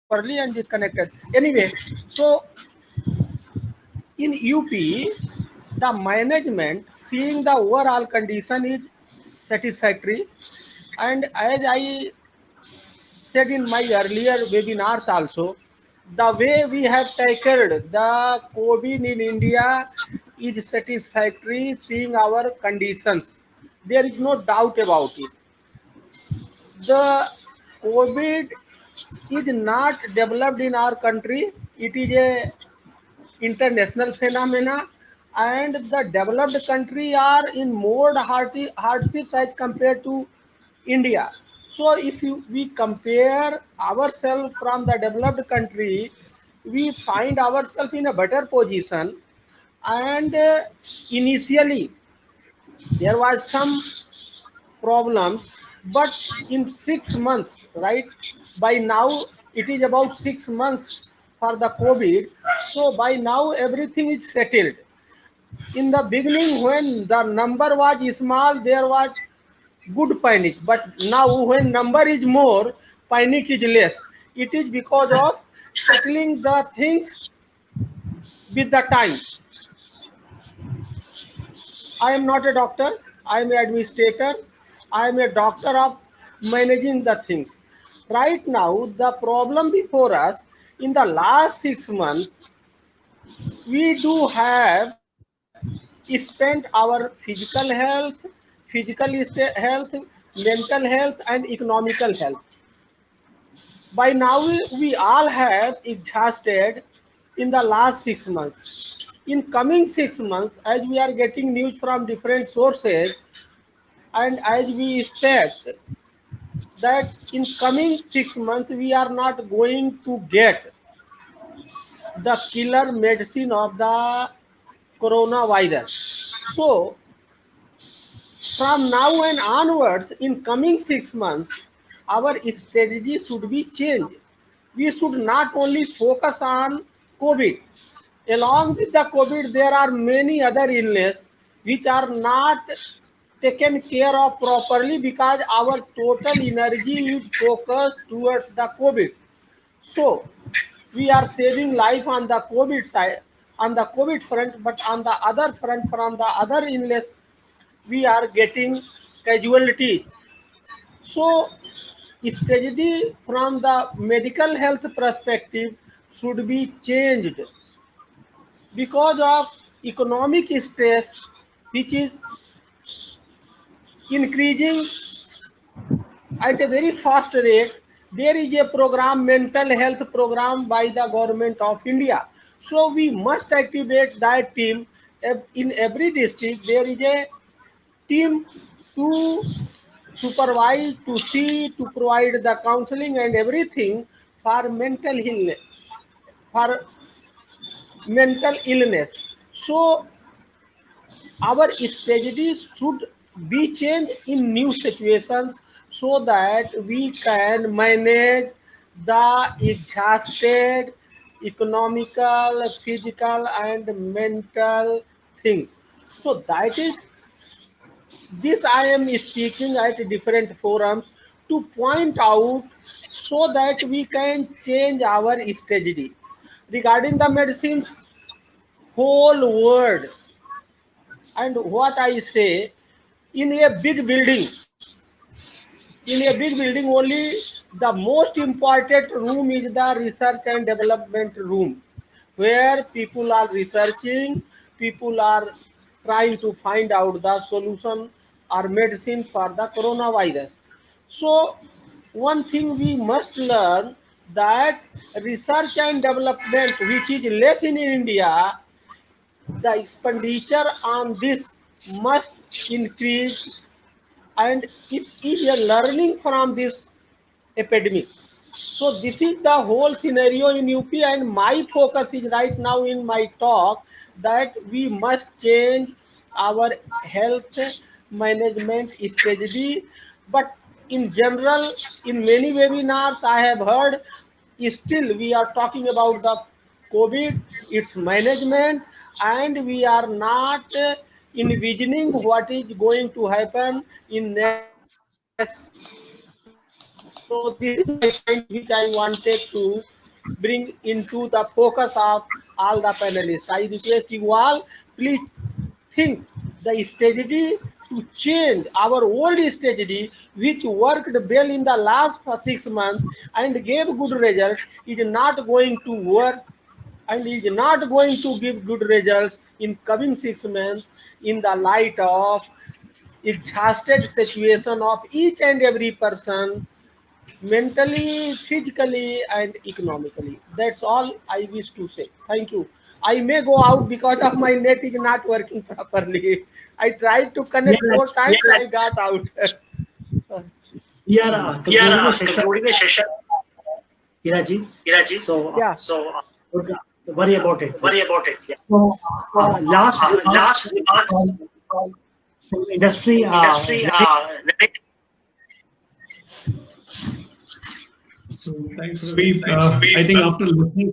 properly and disconnected. Anyway, so in UP, the management seeing the overall condition is satisfactory. And as I said in my earlier webinars also, the way we have tackled the COVID in India is satisfactory seeing our conditions. There is no doubt about it. The COVID is not developed in our country. It is a international phenomena, and the developed country are in more hardships as compared to India. So if we compare ourselves from the developed country, we find ourselves in a better position. And initially there was some problems, but in 6 months, right? By now it is about 6 months for the COVID. So by now everything is settled. In the beginning, when the number was small, there was good panic, but now when number is more, panic is less. It is because of settling the things with the time. I am not a doctor, I am an administrator, I am a doctor of managing the things. Right now, the problem before us in the last 6 months, we do have spent our physical health, health, mental health, and economical health. By now, we all have exhausted in the last 6 months. In coming 6 months, as we are getting news from different sources, and as we expect that in coming 6 months we are not going to get the killer medicine of the coronavirus. So from now and onwards, in coming 6 months, our strategy should be changed. We should not only focus on COVID. Along with the COVID, there are many other illnesses which are not taken care of properly because our total energy is focused towards the COVID. So we are saving life on the COVID side, on the COVID front, but on the other front, from the other illness, we are getting casualties. So strategy from the medical health perspective should be changed because of economic stress which is increasing at a very fast rate. There is a program, mental health program by the government of India. So we must activate that team. In every district there is a team to supervise, to see, to provide the counseling and everything for for mental illness. So our strategies should be changed in new situations so that we can manage the exhausted economical, physical, and mental things. So that is this I am speaking at different forums to point out so that we can change our strategy. Regarding the medicines, whole world, and what I say, in a big building, only the most important room is the research and development room, where people are researching, people are trying to find out the solution or medicine for the coronavirus. So one thing we must learn, that research and development, which is less in India, the expenditure on this must increase, and it is a learning from this epidemic. So this is the whole scenario in UP, and my focus is right now in my talk that we must change our health management strategy. But in general, in many webinars I have heard, still we are talking about the COVID, its management, and we are not envisioning what is going to happen in next 6 months. So this is my point which I wanted to bring into the focus of all the panelists. I request you all, please think the strategy to change our old strategy which worked well in the last 6 months and gave good results is not going to work and is not going to give good results in coming 6 months in the light of exhausted situation of each and every person mentally, physically, and economically. That's all I wish to say. Thank you. I may go out because of my net is not working properly. I tried to Yeah, connect 4 times, I got out. we are We concluding the are session, concluding the session, Hiraji. Hiraji. So Yeah, So don't worry about it. worry about it. Yeah. So last Last remarks from industry. industry. So thanks, Ravi. I think after listening